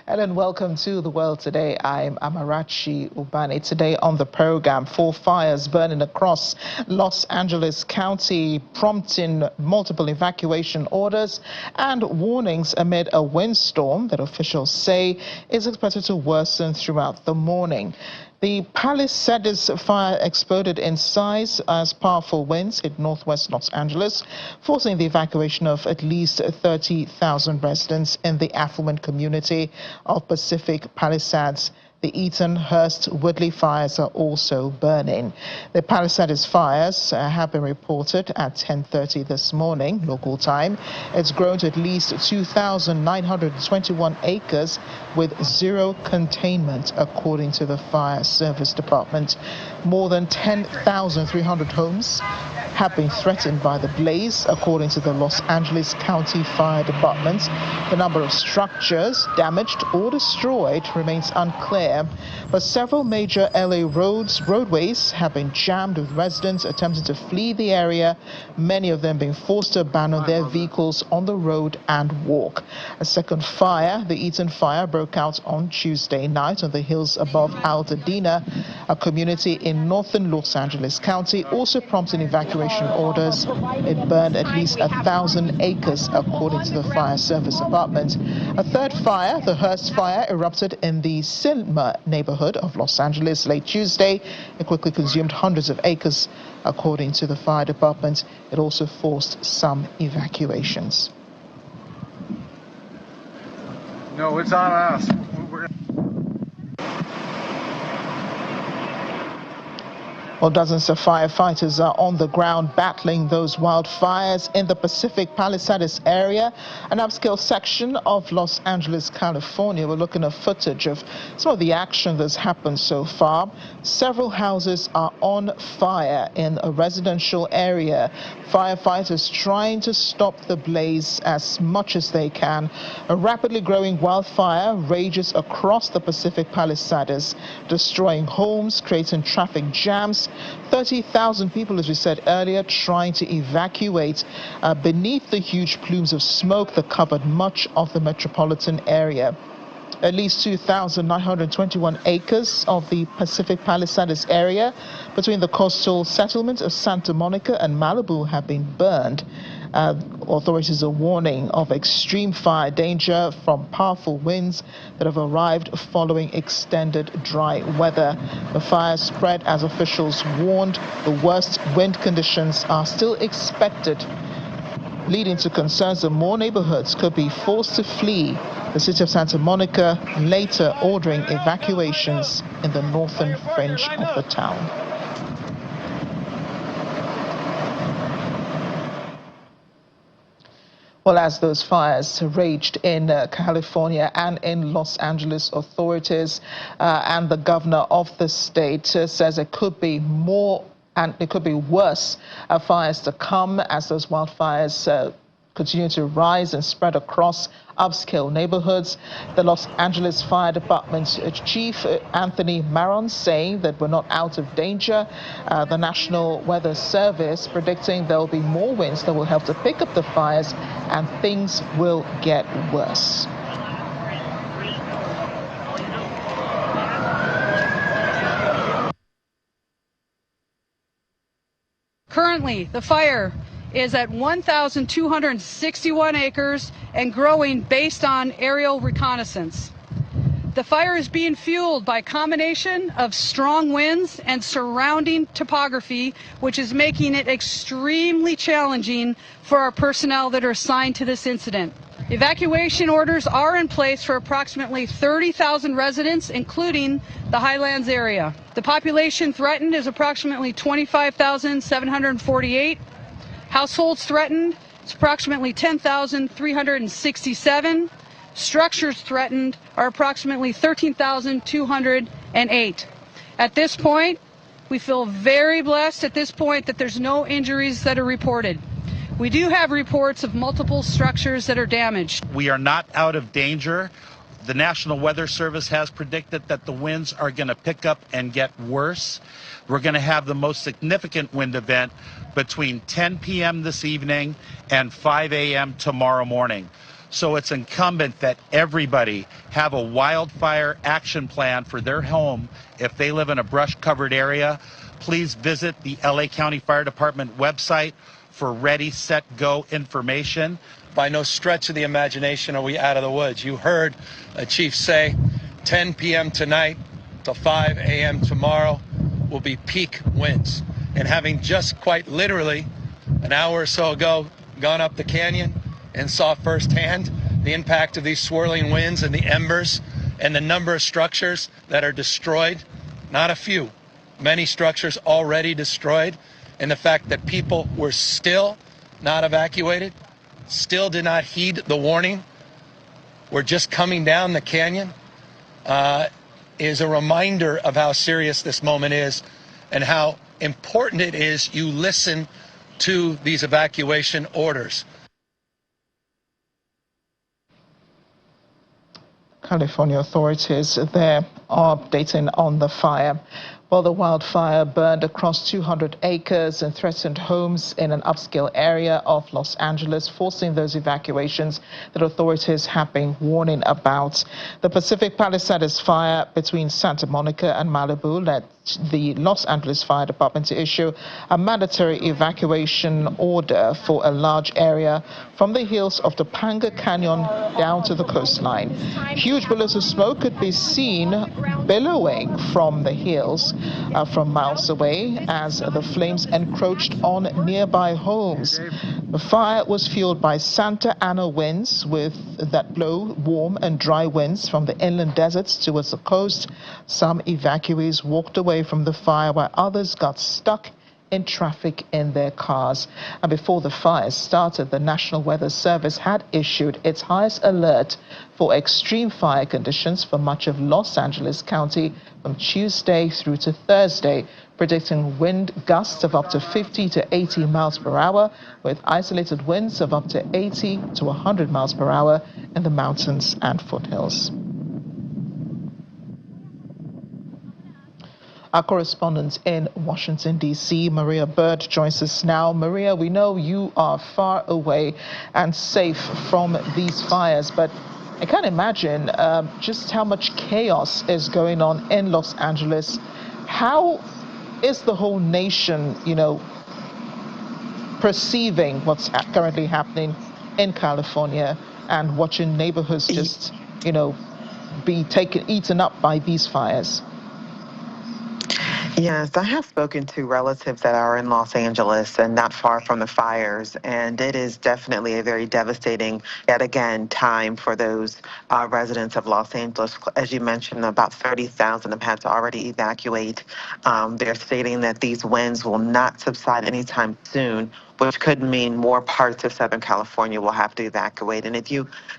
Hello and welcome to The World Today. I'm Amarachi Ubani. Today on the program, 4 fires burning across Los Angeles County, prompting multiple evacuation orders and warnings amid a windstorm that officials say is expected to worsen throughout the morning. The Palisades fire exploded in size as powerful winds hit northwest Los Angeles, forcing the evacuation of at least 30,000 residents in the affluent community of Pacific Palisades. The Eaton, Hurst, Woodley fires are also burning. The Palisades fires have been reported at 10:30 this morning, local time. It's grown to at least 2,921 acres with zero containment, according to the Fire Service Department. More than 10,300 homes have been threatened by the blaze, according to the Los Angeles County Fire Department. The number of structures damaged or destroyed remains unclear, but several major LA roadways have been jammed with residents attempting to flee the area, many of them being forced to abandon their vehicles on the road and walk. A second fire, the Eaton fire, broke out on Tuesday night on the hills above Altadena, a community in northern Los Angeles County, also prompting evacuation orders. It burned at least 1,000 acres, according to the Fire Service Department. A third fire, the Hurst fire, erupted in the Silma neighborhood of Los Angeles late Tuesday. It quickly consumed hundreds of acres, according to the Fire Department. It also forced some evacuations. No, it's on us. Well, dozens of firefighters are on the ground battling those wildfires in the Pacific Palisades area, an upscale section of Los Angeles, California. We're looking at footage of some of the action that's happened so far. Several houses are on fire in a residential area. Firefighters trying to stop the blaze as much as they can. A rapidly growing wildfire rages across the Pacific Palisades, destroying homes, creating traffic jams. 30,000 people, as we said earlier, trying to evacuate beneath the huge plumes of smoke that covered much of the metropolitan area. At least 2,921 acres of the Pacific Palisades area between the coastal settlements of Santa Monica and Malibu have been burned. Authorities are warning of extreme fire danger from powerful winds that have arrived following extended dry weather. The fire spread as officials warned. The worst wind conditions are still expected, leading to concerns that more neighborhoods could be forced to flee. The city of Santa Monica later ordering evacuations in the northern fringe of the town. Well, as those fires raged in California and in Los Angeles, authorities and the governor of the state says it could be more and it could be worse fires to come as those wildfires continue to rise and spread across upscale neighborhoods. The Los Angeles Fire Department's Chief Anthony Maron saying that we're not out of danger. The National Weather Service predicting there will be more winds that will help to pick up the fires and things will get worse. Currently, the fire is at 1,261 acres and growing based on aerial reconnaissance. The fire is being fueled by a combination of strong winds and surrounding topography, which is making it extremely challenging for our personnel that are assigned to this incident. Evacuation orders are in place for approximately 30,000 residents, including the Highlands area. The population threatened is approximately 25,748. Households threatened is approximately 10,367. Structures threatened are approximately 13,208. At this point, we feel very blessed at this point that there's no injuries that are reported. We do have reports of multiple structures that are damaged. We are not out of danger. The National Weather Service has predicted that the winds are going to pick up and get worse. We're going to have the most significant wind event between 10 p.m. this evening and 5 a.m. tomorrow morning. So it's incumbent that everybody have a wildfire action plan for their home if they live in a brush-covered area. Please visit the LA County Fire Department website for Ready, Set, Go information. By no stretch of the imagination are we out of the woods. You heard a chief say 10 p.m. tonight to 5 a.m. tomorrow will be peak winds. And having just quite literally an hour or so ago gone up the canyon and saw firsthand the impact of these swirling winds and the embers and the number of structures that are destroyed, not a few, many structures already destroyed, and the fact that people were still not evacuated, still did not heed the warning, we're just coming down the canyon, is a reminder of how serious this moment is and how important it is you listen to these evacuation orders. California authorities there are updating on the fire. Well, the wildfire burned across 200 acres and threatened homes in an upscale area of Los Angeles, forcing those evacuations that authorities have been warning about. The Pacific Palisades fire between Santa Monica and Malibu led the Los Angeles Fire Department to issue a mandatory evacuation order for a large area from the hills of the Panga Canyon down to the coastline. Huge billows of smoke could be seen billowing from the hills from miles away as the flames encroached on nearby homes. The fire was fueled by Santa Ana winds that blow warm and dry winds from the inland deserts towards the coast. Some evacuees walked away from the fire while others got stuck in traffic in their cars. And before the fire started, the National Weather Service had issued its highest alert for extreme fire conditions for much of Los Angeles County from Tuesday through to Thursday, predicting wind gusts of up to 50 to 80 miles per hour, with isolated winds of up to 80 to 100 miles per hour in the mountains and foothills. Our correspondent in Washington, D.C., Maria Bird, joins us now. Maria, we know you are far away and safe from these fires, but I can't imagine just how much chaos is going on in Los Angeles. How is the whole nation, perceiving what's currently happening in California and watching neighborhoods just, be eaten up by these fires? Yes, I have spoken to relatives that are in Los Angeles and not far from the fires, and it is definitely a very devastating, yet again, time for those residents of Los Angeles. As you mentioned, about 30,000 have had to already evacuate. They're stating that these winds will not subside anytime soon, which could mean more parts of Southern California will have to evacuate. And if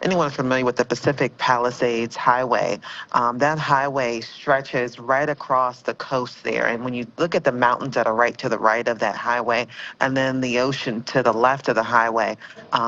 anyone familiar with the Pacific Palisades Highway, that highway stretches right across the coast there. And when you look at the mountains that are right to the right of that highway, and then the ocean to the left of the highway,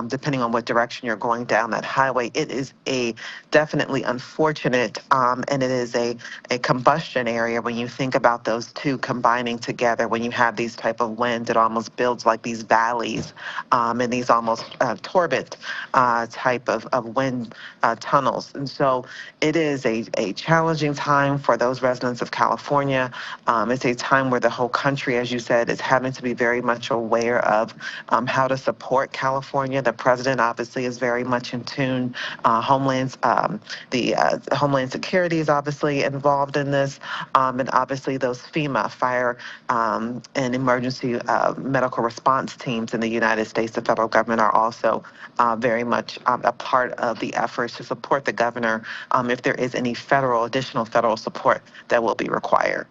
depending on what direction you're going down that highway, it is a definitely unfortunate, and it is a combustion area when you think about those two combining together. When you have these type of winds, it almost builds like these valleys and these almost torrid type of wind tunnels. And so it is a challenging time for those residents of California. It's a time where the whole country, as you said, is having to be very much aware of how to support California. The president obviously is very much in tune. Homeland Security is obviously involved in this, and obviously those FEMA, fire and emergency medical response teams in the United States, the federal government, are also very much a part of the efforts to support the governor if there is any additional federal support that will be required.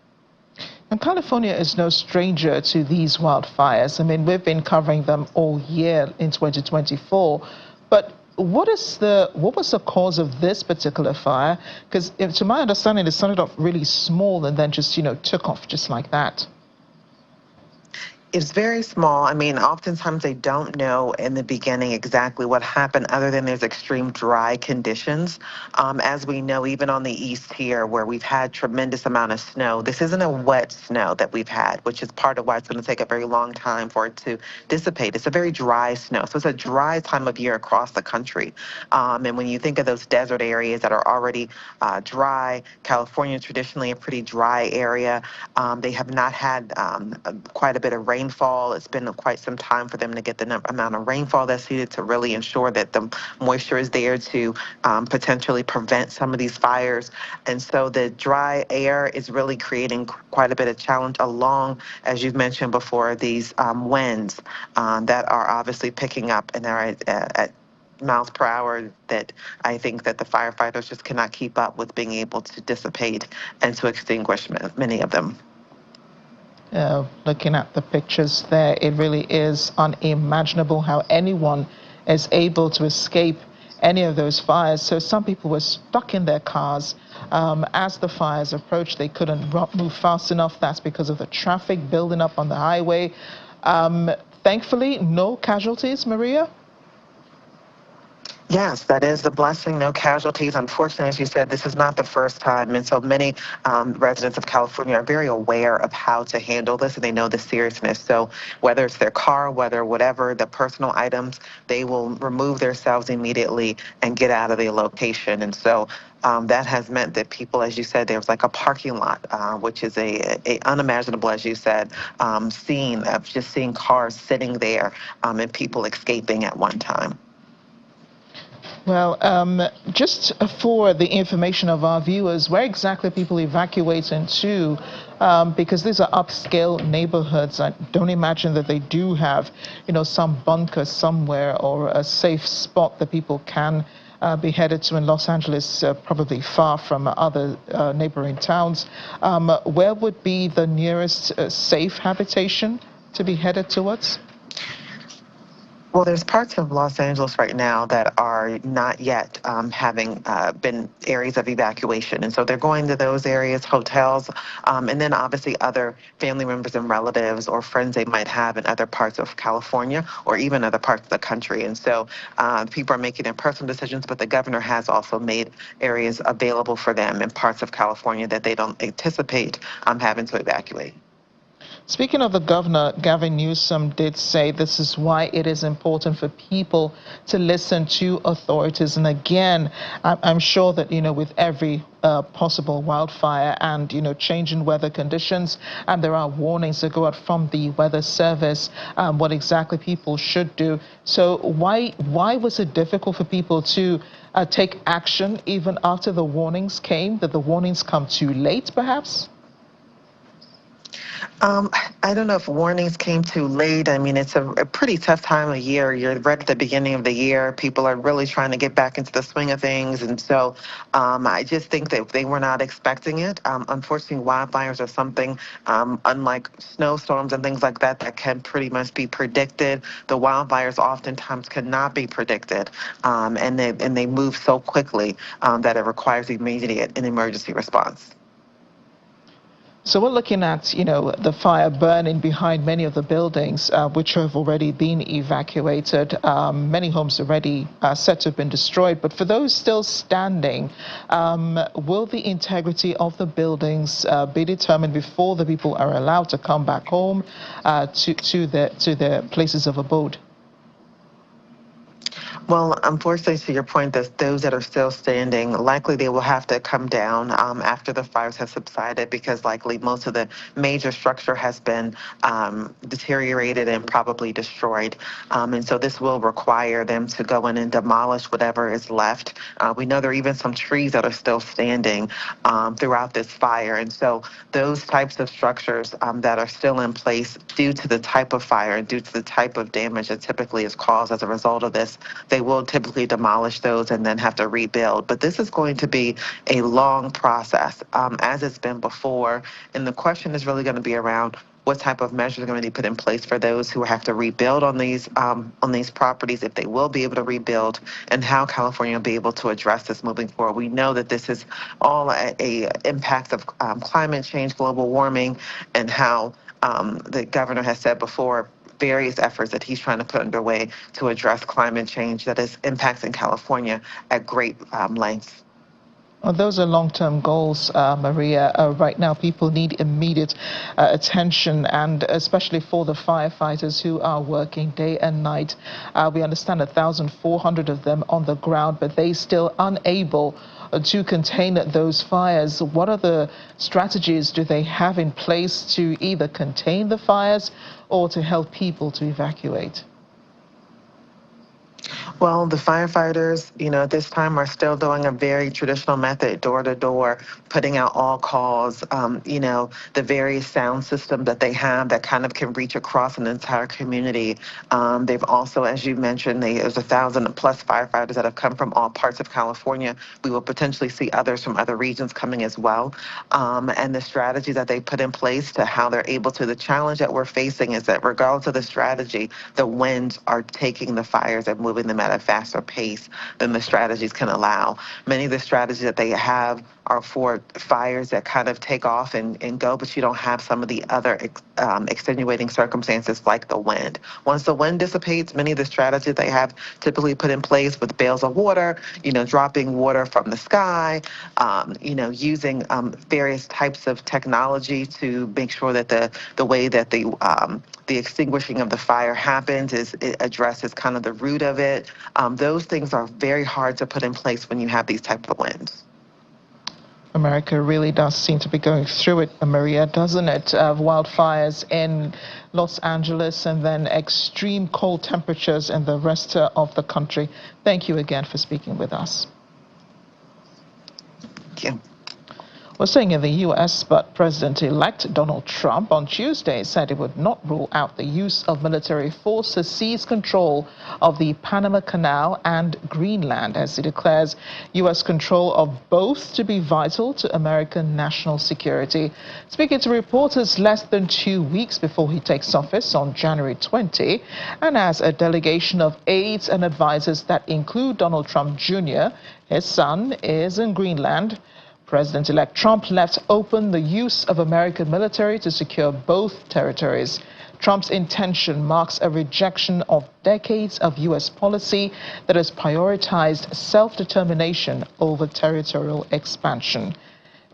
And California is no stranger to these wildfires. I mean, we've been covering them all year in 2024. But what was the cause of this particular fire? Because to my understanding, it started off really small and then just, took off just like that. It's very small. I mean, oftentimes they don't know in the beginning exactly what happened, other than there's extreme dry conditions. As we know, even on the east here, where we've had tremendous amount of snow, this isn't a wet snow that we've had, which is part of why it's going to take a very long time for it to dissipate. It's a very dry snow. So it's a dry time of year across the country. And when you think of those desert areas that are already dry, California is traditionally a pretty dry area. They have not had quite a bit of rainfall. It's been quite some time for them to get the amount of rainfall that's needed to really ensure that the moisture is there to potentially prevent some of these fires. And so the dry air is really creating quite a bit of challenge, along, as you've mentioned before, these winds that are obviously picking up and are at miles per hour that I think that the firefighters just cannot keep up with being able to dissipate and to extinguish many of them. Looking at the pictures there, it really is unimaginable how anyone is able to escape any of those fires. So some people were stuck in their cars. As the fires approached, they couldn't move fast enough. That's because of the traffic building up on the highway. Thankfully, no casualties, Maria? Yes, that is the blessing. No casualties. Unfortunately, as you said, this is not the first time. And so many residents of California are very aware of how to handle this, and they know the seriousness. So whether it's their car, whatever the personal items, they will remove themselves immediately and get out of the location. And so that has meant that people, as you said, there was like a parking lot, which is a unimaginable, as you said, scene of just seeing cars sitting there and people escaping at one time. Well, just for the information of our viewers, where exactly people evacuating to? Because these are upscale neighborhoods. I don't imagine that they do have, some bunker somewhere or a safe spot that people can be headed to in Los Angeles, probably far from other neighboring towns. Where would be the nearest safe habitation to be headed towards? Well, there's parts of Los Angeles right now that are not yet having been areas of evacuation. And so they're going to those areas, hotels, and then obviously other family members and relatives or friends they might have in other parts of California or even other parts of the country. And so people are making their personal decisions, but the governor has also made areas available for them in parts of California that they don't anticipate having to evacuate. Speaking of the governor, Gavin Newsom did say this is why it is important for people to listen to authorities. And again, I'm sure that, with every possible wildfire and, changing weather conditions, and there are warnings that go out from the Weather Service, what exactly people should do. So why was it difficult for people to take action even after the warnings came? Did the warnings come too late, perhaps? I don't know if warnings came too late. I mean, it's a pretty tough time of year. You're right at the beginning of the year. People are really trying to get back into the swing of things. And so I just think that they were not expecting it. Unfortunately, wildfires are something, unlike snowstorms and things like that, that can pretty much be predicted. The wildfires oftentimes cannot be predicted. And they move so quickly that it requires immediate and emergency response. So we're looking at, the fire burning behind many of the buildings, which have already been evacuated. Many homes already said to have been destroyed. But for those still standing, will the integrity of the buildings be determined before the people are allowed to come back home to their places of abode? Well, unfortunately, to your point, that those that are still standing, likely they will have to come down after the fires have subsided, because likely most of the major structure has been deteriorated and probably destroyed. And so this will require them to go in and demolish whatever is left. We know there are even some trees that are still standing throughout this fire. And so those types of structures that are still in place due to the type of fire and due to the type of damage that typically is caused as a result of this, they will typically demolish those and then have to rebuild. But this is going to be a long process, as it's been before. And the question is really going to be around what type of measures are going to be put in place for those who have to rebuild on these properties, if they will be able to rebuild, and how California will be able to address this moving forward. We know that this is all a impact of climate change, global warming, and how the governor has said before, various efforts that he's trying to put underway to address climate change that is impacting California at great length. Well, those are long-term goals, Maria. Right now, people need immediate attention, and especially for the firefighters who are working day and night. We understand 1,400 of them on the ground, but they still unable to contain those fires. What other strategies do they have in place to either contain the fires or to help people to evacuate? Well, the firefighters, at this time are still doing a very traditional method, door to door, putting out all calls. The various sound systems that they have that kind of can reach across an entire community. They've also, as you mentioned, there's 1,000 plus firefighters that have come from all parts of California. We will potentially see others from other regions coming as well. And the strategy that they put in place to how they're able to, the challenge that we're facing is that regardless of the strategy, the winds are taking the fires and moving them at a faster pace than the strategies can allow. Many of the strategies that they have are for fires that kind of take off and go, but you don't have some of the other extenuating circumstances like the wind. Once the wind dissipates, many of the strategies they have typically put in place with bales of water, dropping water from the sky, using various types of technology to make sure that the way that the extinguishing of the fire happens it addresses kind of the root of it. Those things are very hard to put in place when you have these types of winds. America really does seem to be going through it, Maria, doesn't it? Wildfires in Los Angeles and then extreme cold temperatures in the rest of the country. Thank you again for speaking with us. Thank you. We're staying in the U.S., but President-elect Donald Trump on Tuesday said he would not rule out the use of military force to seize control of the Panama Canal and Greenland, as he declares U.S. control of both to be vital to American national security. Speaking to reporters less than 2 weeks before he takes office on January 20, and as a delegation of aides and advisors that include Donald Trump Jr., his son, is in Greenland. President-elect Trump left open the use of American military to secure both territories. Trump's intention marks a rejection of decades of U.S. policy that has prioritized self-determination over territorial expansion.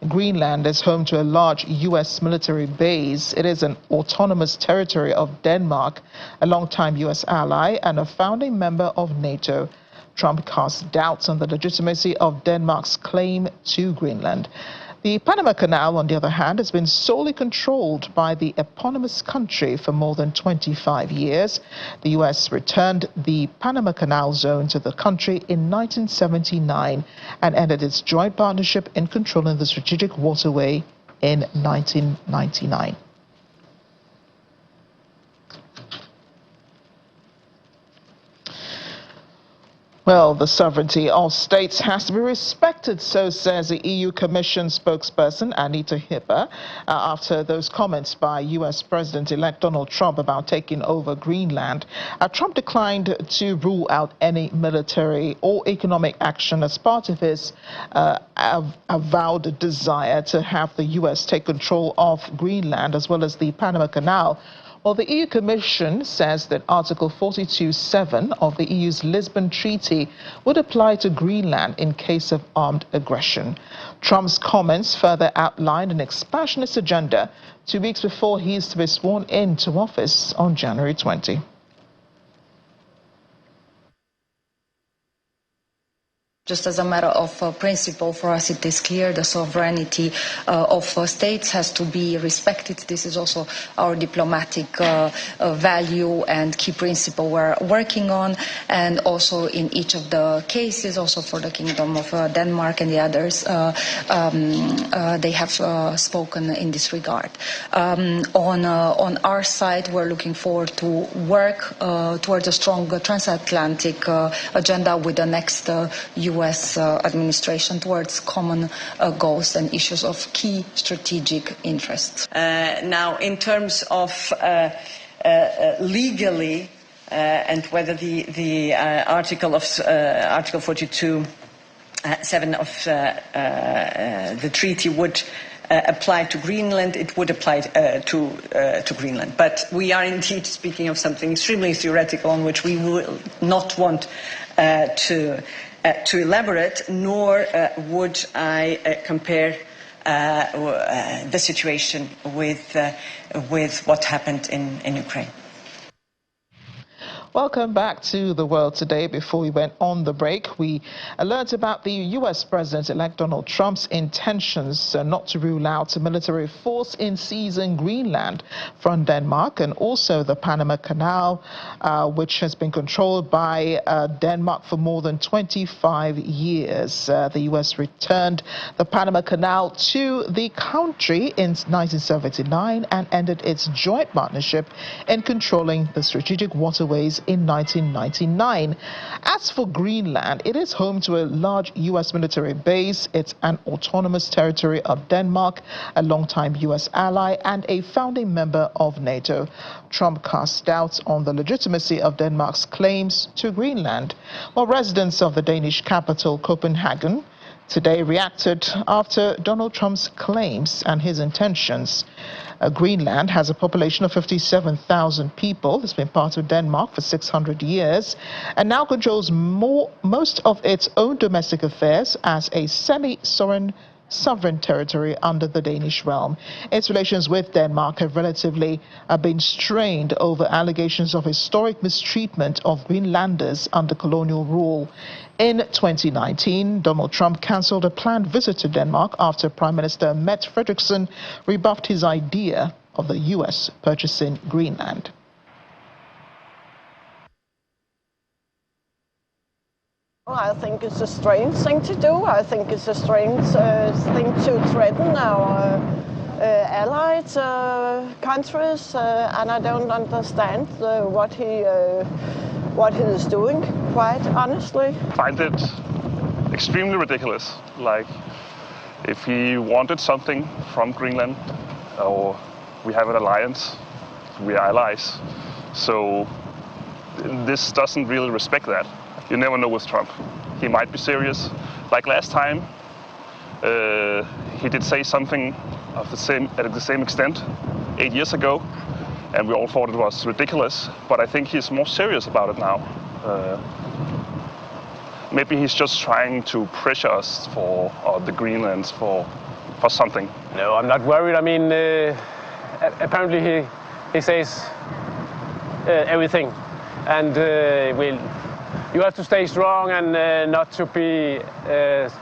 Greenland is home to a large U.S. military base. It is an autonomous territory of Denmark, a longtime U.S. ally and a founding member of NATO. Trump cast doubts on the legitimacy of Denmark's claim to Greenland. The Panama Canal, on the other hand, has been solely controlled by the eponymous country for more than 25 years. The U.S. returned the Panama Canal zone to the country in 1979 and ended its joint partnership in controlling the strategic waterway in 1999. Well, the sovereignty of states has to be respected, so says the EU Commission spokesperson Anita Hipper, after those comments by U.S. President-elect Donald Trump about taking over Greenland. Trump declined to rule out any military or economic action as part of his avowed desire to have the U.S. take control of Greenland as well as the Panama Canal. Well, the EU Commission says that Article 42(7) of the EU's Lisbon Treaty would apply to Greenland in case of armed aggression. Trump's comments further outlined an expansionist agenda 2 weeks before he is to be sworn into office on January 20. Just as a matter of principle, for us it is clear the sovereignty of states has to be respected. This is also our diplomatic value and key principle we're working on. And also in each of the cases, also for the Kingdom of Denmark and the others, they have spoken in this regard. On our side, we're looking forward to work towards a strong transatlantic agenda with the next U.S. administration towards common goals and issues of key strategic interests. Now, in terms of legally and whether the Article 42(7) of the treaty would apply to Greenland, it would apply to Greenland. But we are indeed speaking of something extremely theoretical on which we will not want to elaborate, nor would I compare the situation with what happened in Ukraine. Welcome back to The World Today. Before we went on the break, we learned about the U.S. President-elect Donald Trump's intentions not to rule out a military force in seizing Greenland from Denmark, and also the Panama Canal, which has been controlled by Denmark for more than 25 years. The U.S. returned the Panama Canal to the country in 1979 and ended its joint partnership in controlling the strategic waterways in 1999. As for Greenland, it is home to a large U.S. military base. It's an autonomous territory of Denmark, a longtime U.S. ally and a founding member of NATO. Trump cast doubts on the legitimacy of Denmark's claims to Greenland. Well, residents of the Danish capital, Copenhagen, today reacted after Donald Trump's claims and his intentions. Greenland has a population of 57,000 people. It's been part of Denmark for 600 years and now controls most of its own domestic affairs as a semi-sovereign territory under the Danish realm. Its relations with Denmark have relatively been strained over allegations of historic mistreatment of Greenlanders under colonial rule. In 2019, Donald Trump cancelled a planned visit to Denmark after Prime Minister Mette Frederiksen rebuffed his idea of the U.S. purchasing Greenland. I think it's a strange thing to do. I think it's a strange thing to threaten our allied countries, and I don't understand what he is doing, quite honestly. I find it extremely ridiculous. Like, if he wanted something from Greenland, or we have an alliance, we are allies. So this doesn't really respect that. You never know with Trump. He might be serious. Like last time, he did say something at the same extent 8 years ago, and we all thought it was ridiculous. But I think he's more serious about it now. Maybe he's just trying to pressure us or the Greenlands for something. No, I'm not worried. I mean, apparently he says everything, and you have to stay strong and not to be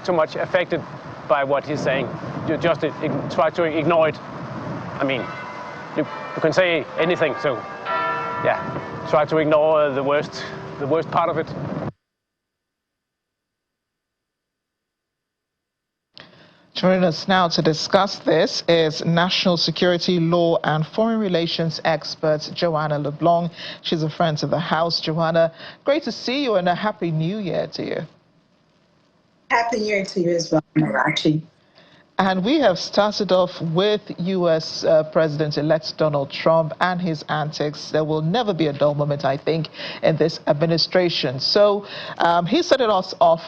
too much affected by what he's saying. You just try to ignore it. I mean, you can say anything, so yeah, try to ignore the worst part of it. Joining us now to discuss this is national security, law and foreign relations expert Joanna LeBlanc. She's a friend of the House. Joanna, great to see you and a happy new year to you. Happy New Year to you as well, Marachi. And we have started off with U.S. President-elect Donald Trump and his antics. There will never be a dull moment, I think, in this administration. So he started us off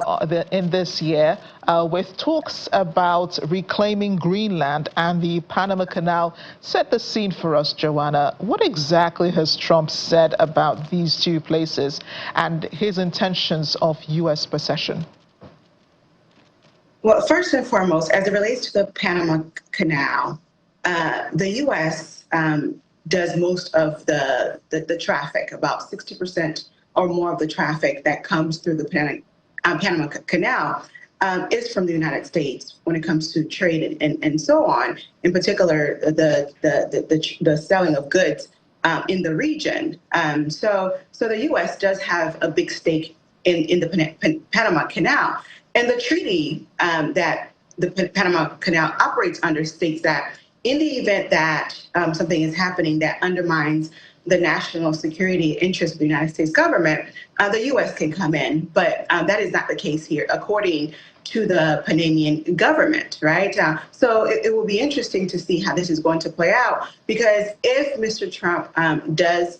in this year with talks about reclaiming Greenland and the Panama Canal. Set the scene for us, Joanna. What exactly has Trump said about these two places and his intentions of U.S. possession? Well, first and foremost, as it relates to the Panama Canal, the U.S. Does most of the traffic, about 60% or more of the traffic that comes through the Panama Canal is from the United States when it comes to trade and so on. In particular, the selling of goods in the region. So the U.S. does have a big stake in the Panama Canal. And the treaty that the Panama Canal operates under states that in the event that something is happening that undermines the national security interests of the United States government, the U.S. can come in. But that is not the case here, according to the Panamanian government, right? So it will be interesting to see how this is going to play out, because if Mr. Trump does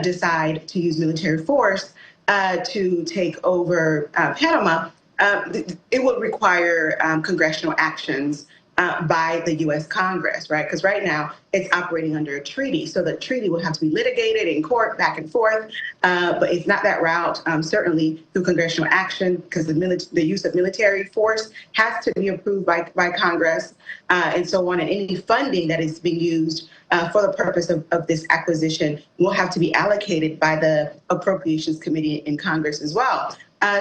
decide to use military force to take over Panama, it will require congressional actions by the U.S. Congress, right? Because right now it's operating under a treaty. So the treaty will have to be litigated in court back and forth. But it's not that route, certainly through congressional action, because the use of military force has to be approved by Congress and so on. And any funding that is being used for the purpose of this acquisition will have to be allocated by the Appropriations Committee in Congress as well.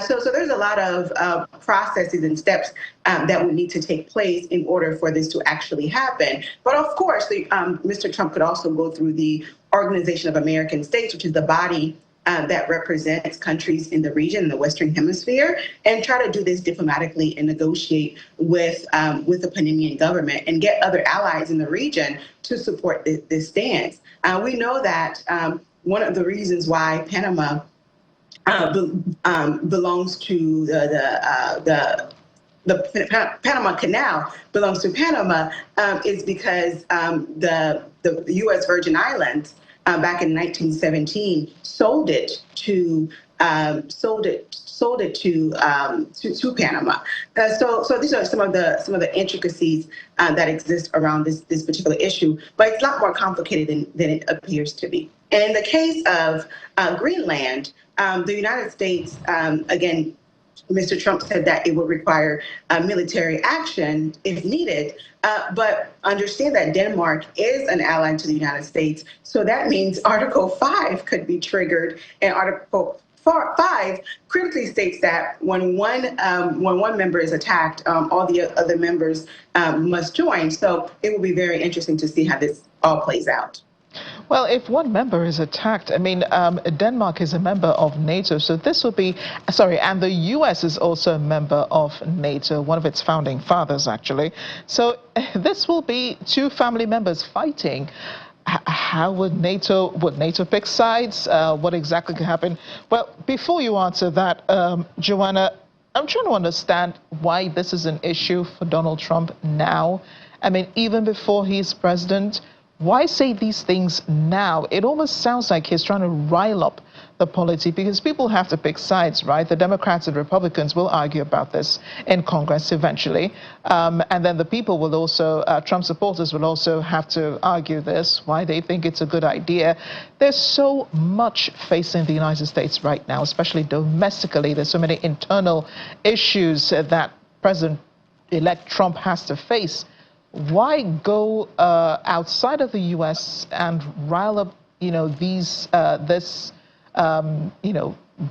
So there's a lot of processes and steps that would need to take place in order for this to actually happen. But of course, Mr. Trump could also go through the Organization of American States, which is the body that represents countries in the region, in the Western Hemisphere, and try to do this diplomatically and negotiate with the Panamanian government and get other allies in the region to support this stance. We know that one of the reasons why Panama belongs to the Panama Canal belongs to Panama is because the U.S. Virgin Islands back in 1917 sold it to Panama. So these are some of the intricacies that exist around this particular issue, but it's a lot more complicated than it appears to be. And in the case of Greenland, the United States, again, Mr. Trump said that it would require military action if needed, but understand that Denmark is an ally to the United States, so that means Article 5 could be triggered, and Article 5 critically states that when one member is attacked, all the other members must join. So it will be very interesting to see how this all plays out. Well, if one member is attacked, I mean, Denmark is a member of NATO, so this will be, sorry, and the U.S. is also a member of NATO, one of its founding fathers, actually. So this will be two family members fighting. How would NATO pick sides? What exactly could happen? Well, before you answer that, Joanna, I'm trying to understand why this is an issue for Donald Trump now. I mean, even before he's president. Why say these things now? It almost sounds like he's trying to rile up the polity, because people have to pick sides, right? The Democrats and Republicans will argue about this in Congress eventually. And then the people will also, Trump supporters will also have to argue this, why they think it's a good idea. There's so much facing the United States right now, especially domestically. There's so many internal issues that President-elect Trump has to face. Why go outside of the U.S. and rile up, this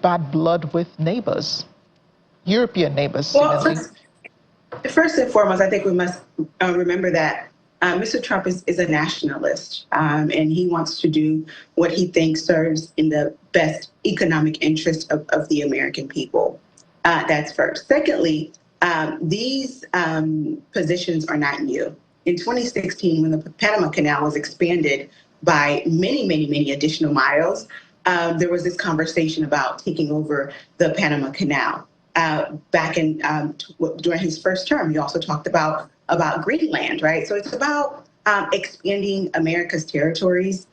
bad blood with neighbors, European neighbors? Well, first and foremost, I think we must remember that Mr. Trump is a nationalist, and he wants to do what he thinks serves in the best economic interest of the American people. That's first. Secondly, these positions are not new. In 2016, when the Panama Canal was expanded by many additional miles, there was this conversation about taking over the Panama Canal. Back in during his first term, he also talked about Greenland, right? So it's about expanding America's territories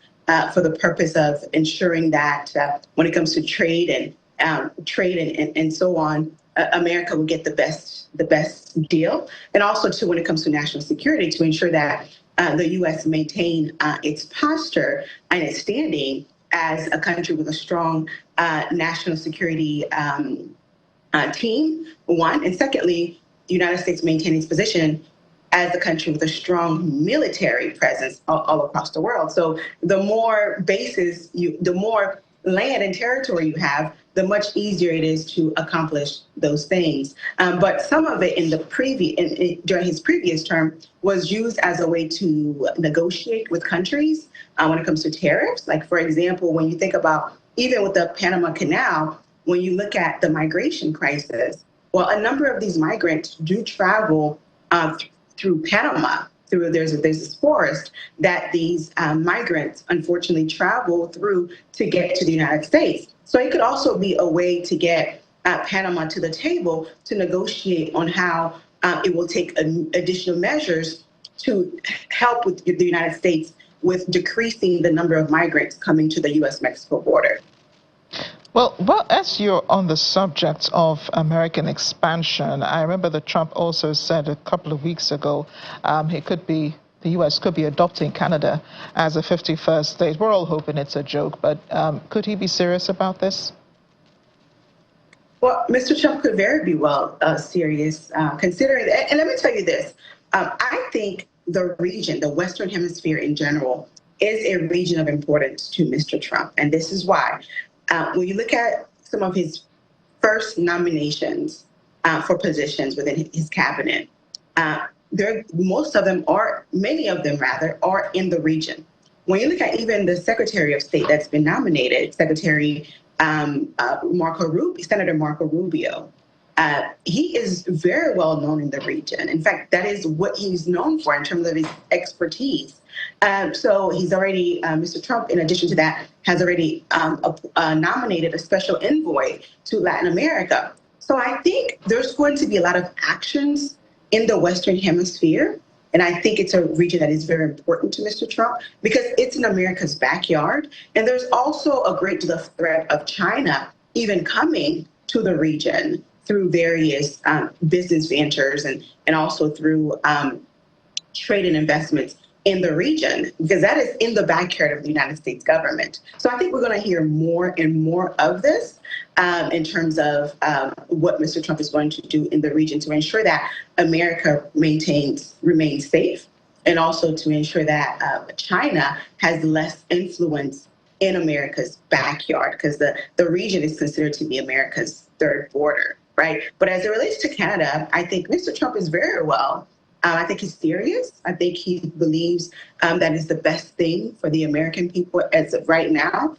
for the purpose of ensuring that when it comes to trade and so on, America will get the best deal, and also when it comes to national security, to ensure that the U.S. maintain its posture and its standing as a country with a strong national security team, one, and secondly, the United States maintain its position as a country with a strong military presence all across the world. So the more bases, the more land and territory you have, the much easier it is to accomplish those things. But some of it during his previous term was used as a way to negotiate with countries when it comes to tariffs. Like, for example, when you think about, even with the Panama Canal, when you look at the migration crisis, well, a number of these migrants do travel through Panama. There's this forest that these migrants unfortunately travel through to get to the United States. So it could also be a way to get Panama to the table to negotiate on how it will take additional measures to help with the United States with decreasing the number of migrants coming to the U.S.-Mexico border. Well, as you're on the subject of American expansion, I remember that Trump also said a couple of weeks ago the U.S. could be adopting Canada as a 51st state. We're all hoping it's a joke, but could he be serious about this? Well, Mr. Trump could very well serious, considering that. And let me tell you this. I think the region, the Western Hemisphere in general, is a region of importance to Mr. Trump. And this is why. When you look at some of his first nominations for positions within his cabinet, most of them are, many of them rather, are in the region. When you look at even the Secretary of State that's been nominated, Senator Marco Rubio, he is very well known in the region. In fact, that is what he's known for in terms of his expertise. So he's already, Mr. Trump, in addition to that, has already nominated a special envoy to Latin America. So I think there's going to be a lot of actions in the Western Hemisphere. And I think it's a region that is very important to Mr. Trump because it's in America's backyard. And there's also a great deal of threat of China even coming to the region through various business ventures and also through trade and investments in the region, because that is in the backyard of the United States government. So I think we're going to hear more and more of this in terms of what Mr. Trump is going to do in the region to ensure that America remains safe, and also to ensure that China has less influence in America's backyard, because the region is considered to be America's third border, right? But as it relates to Canada, I think Mr. Trump is very well. I think he's serious. I think he believes that is the best thing for the American people as of right now,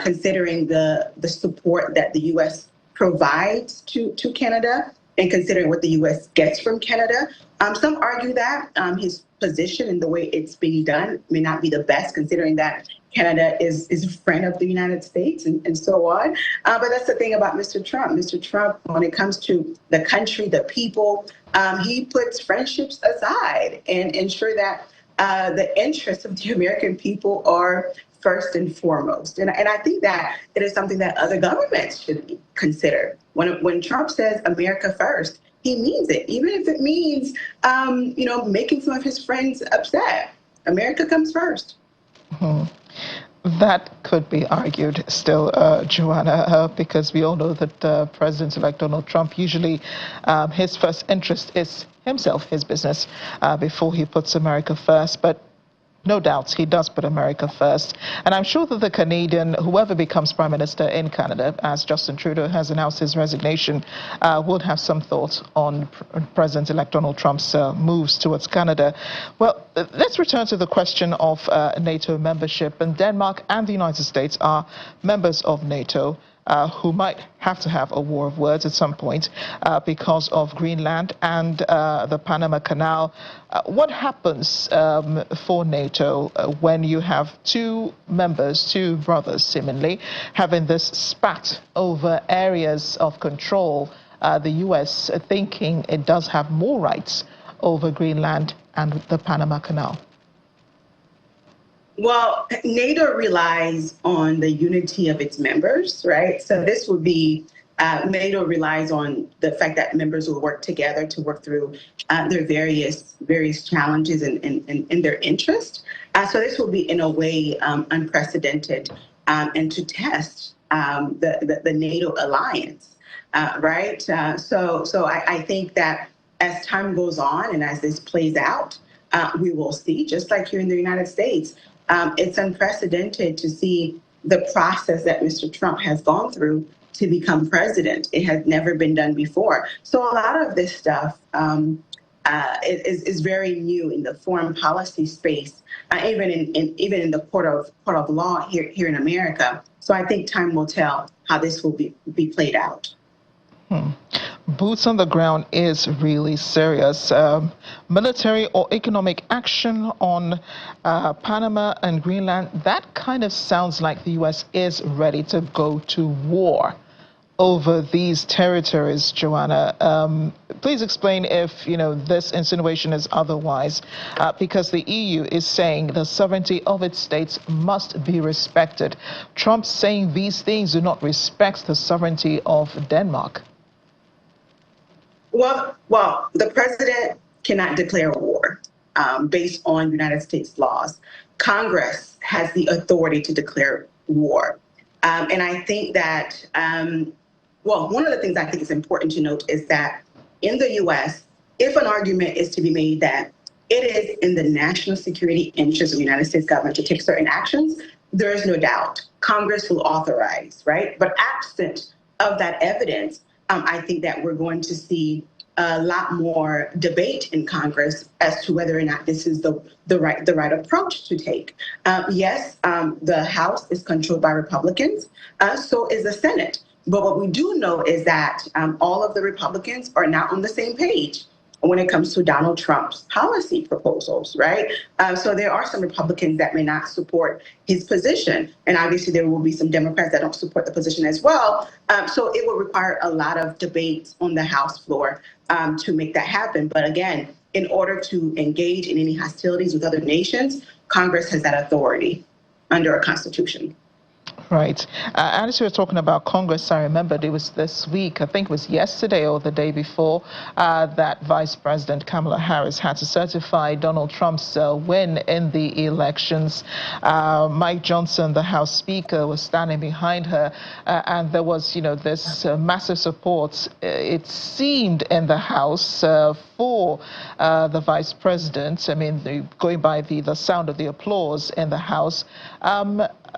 considering the support that the U.S. provides to Canada and considering what the U.S. gets from Canada. Some argue that his position and the way it's being done may not be the best, considering that Canada is a friend of the United States and so on. But that's the thing about Mr. Trump. Mr. Trump, when it comes to the country, the people, he puts friendships aside and ensure that the interests of the American people are first and foremost. And I think that it is something that other governments should consider. When Trump says America first, he means it, even if it means, making some of his friends upset. America comes first. Mm-hmm. That could be argued still, Joanna, because we all know that President-elect Donald Trump, usually his first interest is himself, his business, before he puts America first. But no doubt he does put America first. And I'm sure that the Canadian, whoever becomes Prime Minister in Canada, as Justin Trudeau has announced his resignation, would have some thoughts on President-elect Donald Trump's moves towards Canada. Well, let's return to the question of NATO membership. And Denmark and the United States are members of NATO. Who might have to have a war of words at some point because of Greenland and the Panama Canal. What happens for NATO when you have two brothers seemingly, having this spat over areas of control, the U.S. thinking it does have more rights over Greenland and the Panama Canal? Well, NATO relies on the unity of its members, right? So this would be, NATO relies on the fact that members will work together to work through their various challenges and their interest. So this will be, in a way, unprecedented and to test the NATO alliance, right? So I think that as time goes on and as this plays out, we will see, just like here in the United States, it's unprecedented to see the process that Mr. Trump has gone through to become president. It has never been done before. So a lot of this stuff is very new in the foreign policy space, even in the court of law here in America. So I think time will tell how this will be played out. Boots on the ground is really serious. Military or economic action on Panama and Greenland, that kind of sounds like the U.S. is ready to go to war over these territories, Joanna. Please explain if, this insinuation is otherwise, because the EU is saying the sovereignty of its states must be respected. Trump saying these things do not respect the sovereignty of Denmark. Well, the president cannot declare war based on United States laws. Congress has the authority to declare war. And I think that, one of the things I think is important to note is that in the U.S., if an argument is to be made that it is in the national security interest of the United States government to take certain actions, there is no doubt Congress will authorize, right? But absent of that evidence, I think that we're going to see a lot more debate in Congress as to whether or not this is the right approach to take. Yes, the House is controlled by Republicans, so is the Senate. But what we do know is that all of the Republicans are not on the same page when it comes to Donald Trump's policy proposals, right? So there are some Republicans that may not support his position. And obviously there will be some Democrats that don't support the position as well. So it will require a lot of debates on the House floor to make that happen. But again, in order to engage in any hostilities with other nations, Congress has that authority under a constitution. Right. And as we were talking about Congress, I remembered it was this week, I think it was yesterday or the day before, that Vice President Kamala Harris had to certify Donald Trump's win in the elections. Mike Johnson, the House Speaker, was standing behind her, and there was, this massive support, it seemed, in the House for the Vice President. I mean, going by the sound of the applause in the House.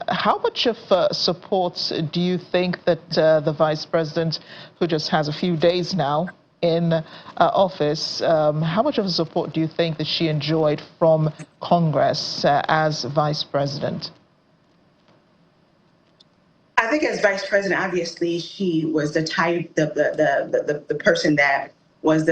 How much of support do you think that the Vice President, who just has a few days now in office, how much of a support do you think that she enjoyed from Congress as Vice President? I think as Vice President, obviously, she was the person that was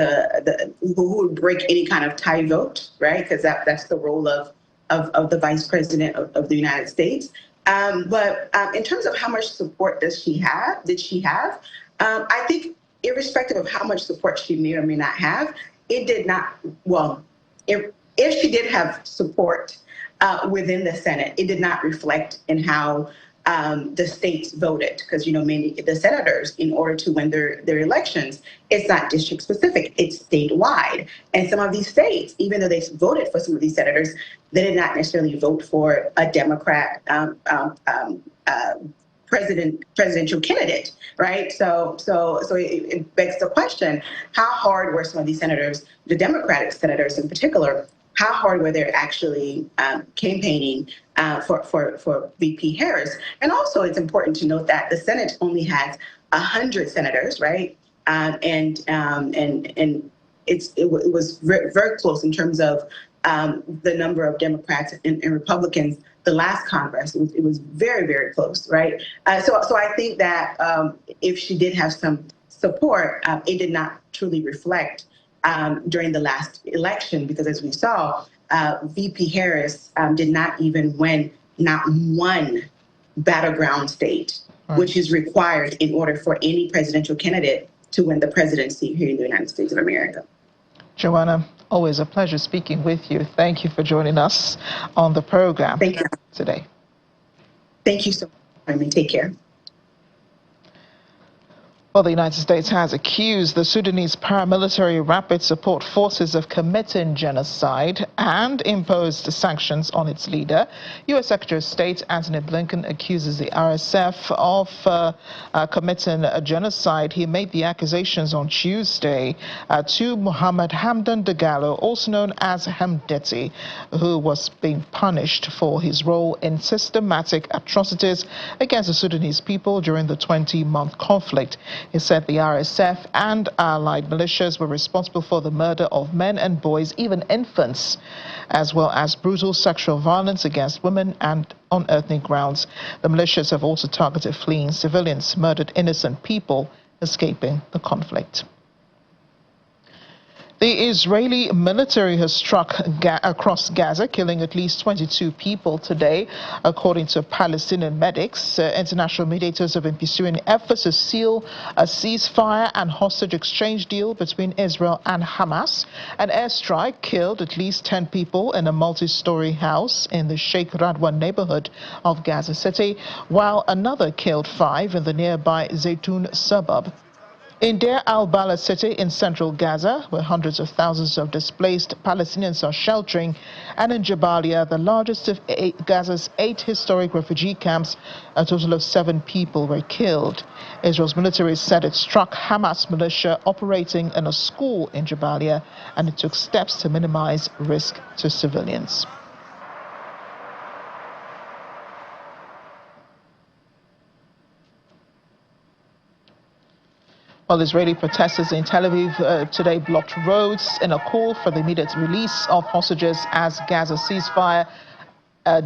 who would break any kind of tie vote, right? Because that's the role of the Vice President of the United States. But in terms of how much support did she have? I think irrespective of how much support she may or may not have, it did not, if she did have support within the Senate, it did not reflect in how the states voted. Because, many the senators, in order to win their elections, it's not district specific, it's statewide. And some of these states, even though they voted for some of these senators, they did not necessarily vote for a Democrat presidential candidate, right? So it begs the question: how hard were some of these senators, the Democratic senators in particular, how hard were they actually campaigning for VP Harris? And also, it's important to note that the Senate only has 100 senators, right? And it was very, very close in terms of the number of Democrats and Republicans. The last Congress, it was very, very close, right? So I think that if she did have some support, it did not truly reflect during the last election, because as we saw, VP Harris did not even win not one battleground state, which is required in order for any presidential candidate to win the presidency here in the United States of America. Joanna, always a pleasure speaking with you. Thank you for joining us on the program today. Thank you so much. Take care. Well, the United States has accused the Sudanese paramilitary rapid support forces of committing genocide and imposed sanctions on its leader. U.S. Secretary of State Antony Blinken accuses the RSF of committing a genocide. He made the accusations on Tuesday to Mohammed Hamdan Dagalo, also known as Hamdeti, who was being punished for his role in systematic atrocities against the Sudanese people during the 20-month conflict. He said the RSF and allied militias were responsible for the murder of men and boys, even infants, as well as brutal sexual violence against women and on ethnic grounds. The militias have also targeted fleeing civilians, murdered innocent people escaping the conflict. The Israeli military has struck across Gaza, killing at least 22 people today, according to Palestinian medics. International mediators have been pursuing efforts to seal a ceasefire and hostage exchange deal between Israel and Hamas. An airstrike killed at least 10 people in a multi-story house in the Sheikh Radwan neighborhood of Gaza City, while another killed 5 in the nearby Zaytun suburb. In Deir al-Balah city in central Gaza, where hundreds of thousands of displaced Palestinians are sheltering, and in Jabalia, the largest of Gaza's 8 historic refugee camps, a total of 7 people were killed. Israel's military said it struck Hamas militia operating in a school in Jabalia, and it took steps to minimize risk to civilians. While Israeli protesters in Tel Aviv today blocked roads in a call for the immediate release of hostages as Gaza ceasefire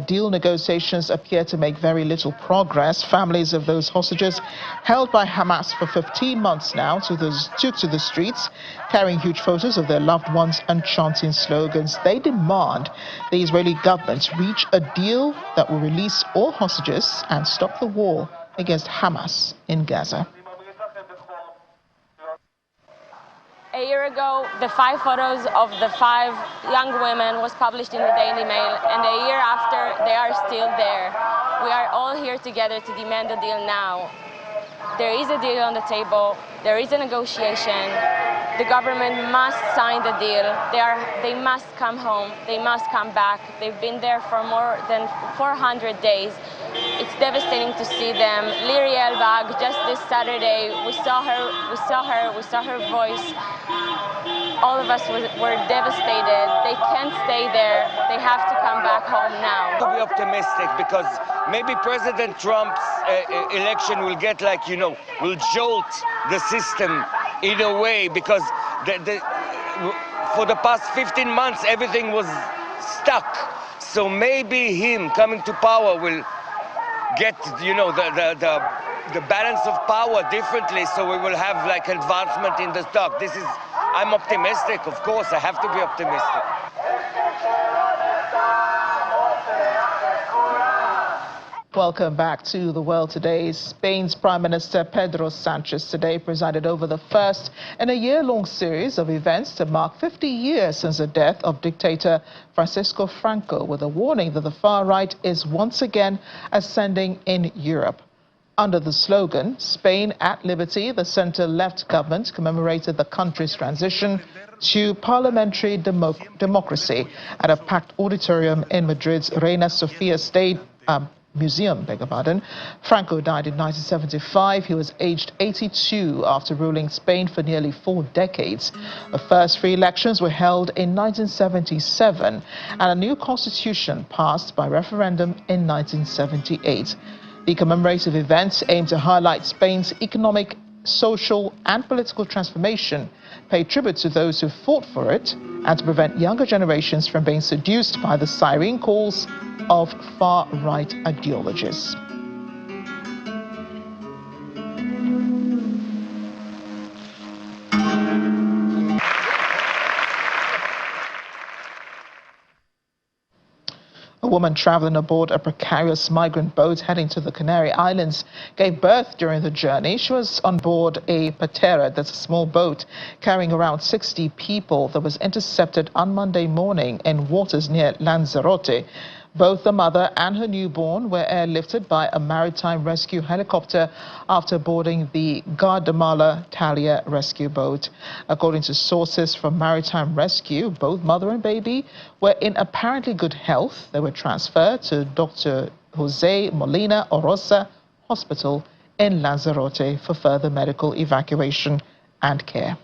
deal negotiations appear to make very little progress. Families of those hostages held by Hamas for 15 months now took to the streets, carrying huge photos of their loved ones and chanting slogans. They demand the Israeli government reach a deal that will release all hostages and stop the war against Hamas in Gaza. A year ago, the 5 photos of the 5 young women was published in the Daily Mail, and a year after, they are still there. We are all here together to demand a deal now. There is a deal on the table. There is a negotiation. The government must sign the deal. They must come home. They must come back. They've been there for more than 400 days. It's devastating to see them. Liri Elbag, just this Saturday, we saw her voice. All of us were devastated. They can't stay there. They have to come back home now. To be optimistic, because maybe President Trump's election will get will jolt the system in a way, because for the past 15 months everything was stuck. So maybe him coming to power will get the balance of power differently, so we will have advancement in the stock. I'm optimistic, of course, I have to be optimistic. Welcome back to The World Today. Spain's Prime Minister Pedro Sanchez today presided over the first in a year-long series of events to mark 50 years since the death of dictator Francisco Franco, with a warning that the far right is once again ascending in Europe. Under the slogan, Spain at Liberty, the center-left government commemorated the country's transition to parliamentary democracy at a packed auditorium in Madrid's Reina Sofia State Museum, Franco died in 1975. He was aged 82 after ruling Spain for nearly 4 decades. The first free elections were held in 1977, and a new constitution passed by referendum in 1978. The commemorative events aim to highlight Spain's economic, social, and political transformation, pay tribute to those who fought for it, and to prevent younger generations from being seduced by the siren calls of far-right ideologies. A woman traveling aboard a precarious migrant boat heading to the Canary Islands gave birth during the journey. She was on board a patera, that's a small boat carrying around 60 people, that was intercepted on Monday morning in waters near Lanzarote. Both the mother and her newborn were airlifted by a maritime rescue helicopter after boarding the Guatemala Talia rescue boat. According to sources from Maritime Rescue, both mother and baby were in apparently good health. They were transferred to Dr. Jose Molina Orosa Hospital in Lanzarote for further medical evacuation and care.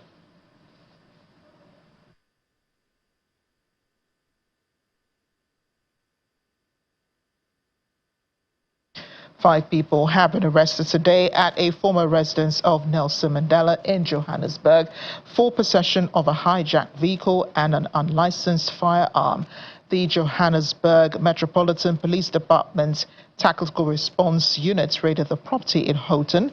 5 people have been arrested today at a former residence of Nelson Mandela in Johannesburg for possession of a hijacked vehicle and an unlicensed firearm. The Johannesburg Metropolitan Police Department Tactical Response Unit raided the property in Houghton.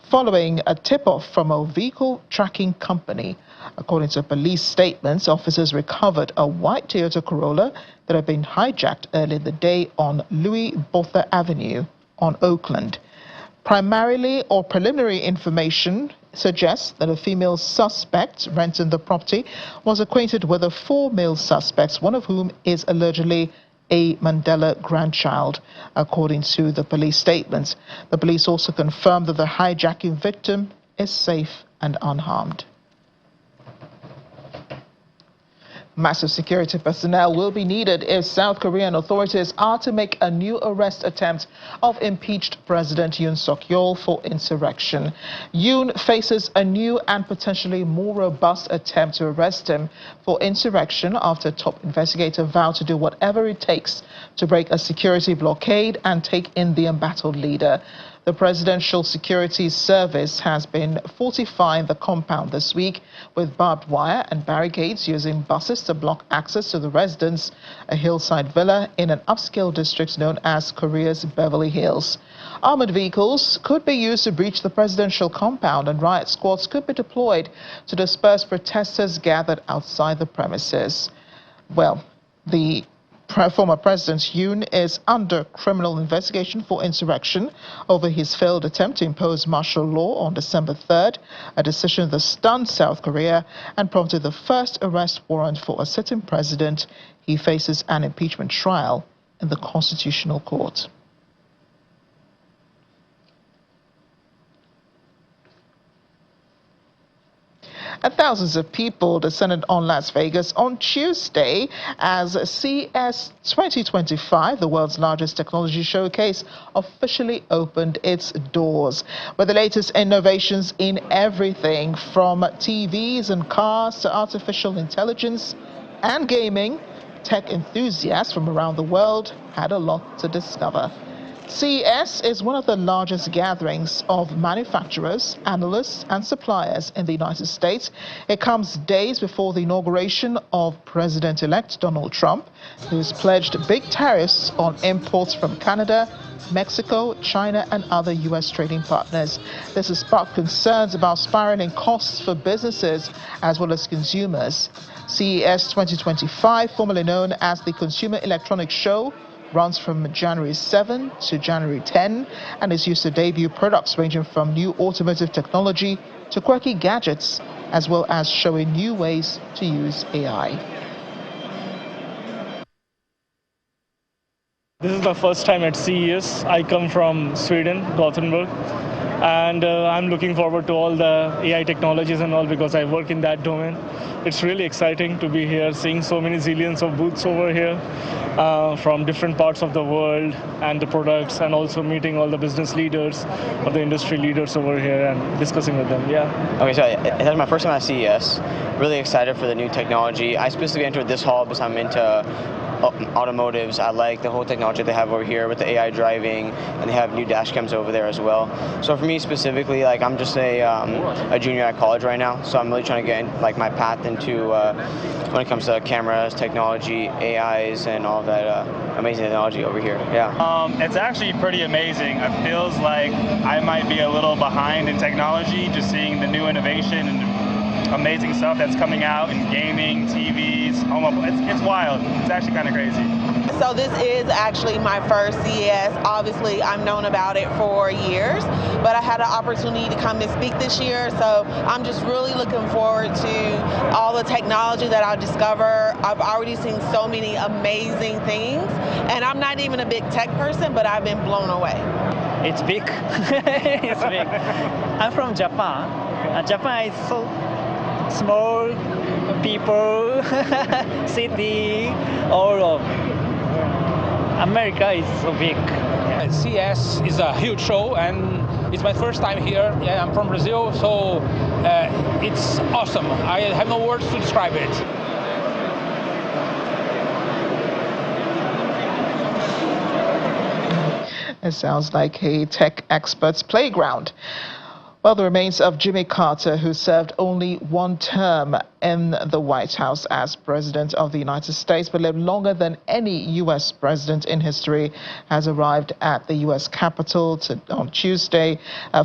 following a tip-off from a vehicle tracking company. According to police statements, officers recovered a white Toyota Corolla that had been hijacked earlier in the day on Louis Botha Avenue on Oakland. Primarily or preliminary information suggests that a female suspect renting the property was acquainted with the 4 male suspects, one of whom is allegedly a Mandela grandchild, according to the police statements. The police also confirmed that the hijacking victim is safe and unharmed. Massive security personnel will be needed if South Korean authorities are to make a new arrest attempt of impeached President Yoon Suk-yeol for insurrection. Yoon faces a new and potentially more robust attempt to arrest him for insurrection after a top investigator vowed to do whatever it takes to break a security blockade and take in the embattled leader. The Presidential Security Service has been fortifying the compound this week with barbed wire and barricades, using buses to block access to the residence, a hillside villa in an upscale district known as Korea's Beverly Hills. Armored vehicles could be used to breach the presidential compound, and riot squads could be deployed to disperse protesters gathered outside the premises. Well, the former President Yoon is under criminal investigation for insurrection over his failed attempt to impose martial law on December 3rd, a decision that stunned South Korea and prompted the first arrest warrant for a sitting president. He faces an impeachment trial in the Constitutional Court. And thousands of people descended on Las Vegas on Tuesday as CES 2025, the world's largest technology showcase, officially opened its doors. With the latest innovations in everything from TVs and cars to artificial intelligence and gaming, tech enthusiasts from around the world had a lot to discover. CES is one of the largest gatherings of manufacturers, analysts, and suppliers in the United States. It comes days before the inauguration of President-elect Donald Trump, who's pledged big tariffs on imports from Canada, Mexico, China, and other U.S. trading partners. This has sparked concerns about spiraling costs for businesses as well as consumers. CES 2025, formerly known as the Consumer Electronics Show, runs from January 7 to January 10 and is used to debut products ranging from new automotive technology to quirky gadgets, as well as showing new ways to use AI. This is the first time at CES. I come from Sweden, Gothenburg, and I'm looking forward to all the AI technologies and all because I work in that domain. It's really exciting to be here, seeing so many zillions of booths over here from different parts of the world and the products, and also meeting all the business leaders or the industry leaders over here and discussing with them. Yeah. Okay, so that's my first time at CES. Really excited for the new technology. I specifically entered this hall because I'm into automotives. I like the whole technology they have over here with the AI driving, and they have new dash cams over there as well. So for me specifically, like, I'm just a junior at college right now, so I'm really trying to get like my path into when it comes to cameras, technology, AIs, and all that amazing technology over here. Yeah. It's actually pretty amazing. It feels like I might be a little behind in technology, just seeing the new innovation and amazing stuff that's coming out in gaming, TVs, it's wild. It's actually kind of crazy. So this is actually my first CES. Obviously, I've known about it for years, but I had an opportunity to come and speak this year. So I'm just really looking forward to all the technology that I'll discover. I've already seen so many amazing things, and I'm not even a big tech person, but I've been blown away. It's big. It's big. I'm from Japan. Japan is so small, people, city, all of America is so big. CES is a huge show, and it's my first time here. Yeah, I'm from Brazil, so it's awesome. I have no words to describe it. It sounds like a tech expert's playground. Well, the remains of Jimmy Carter, who served only one term in the White House as President of the United States, but lived longer than any U.S. president in history, has arrived at the U.S. Capitol on Tuesday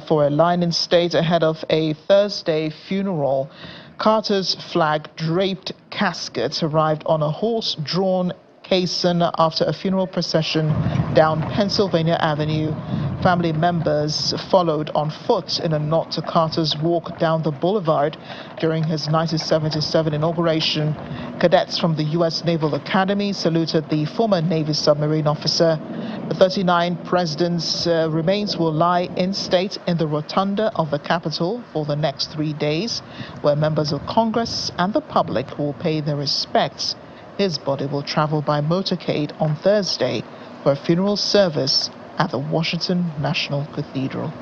for a line in state ahead of a Thursday funeral. Carter's flag-draped casket arrived on a horse-drawn caisson after a funeral procession down Pennsylvania Avenue. Family members followed on foot in a nod to Carter's walk down the boulevard during his 1977 inauguration. Cadets from the U.S. Naval Academy saluted the former Navy submarine officer. The 39 president's remains will lie in state in the rotunda of the Capitol for the next 3 days, where members of Congress and the public will pay their respects. His body will travel by motorcade on Thursday for a funeral service at the Washington National Cathedral.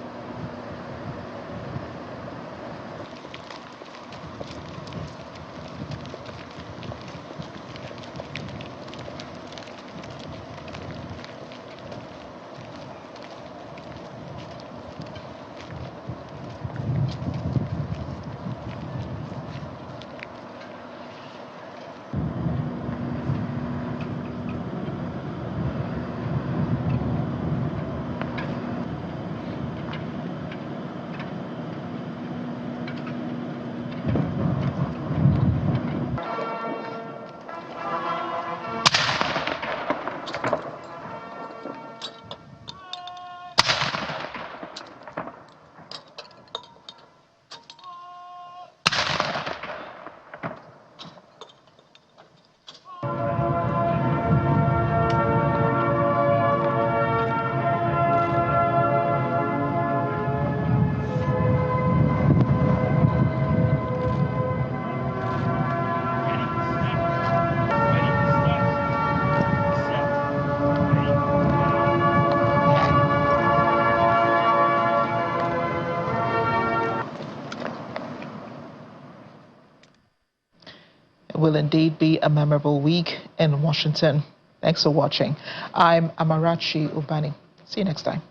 It will indeed be a memorable week in Washington. Thanks for watching. I'm Amarachi Ubani. See you next time.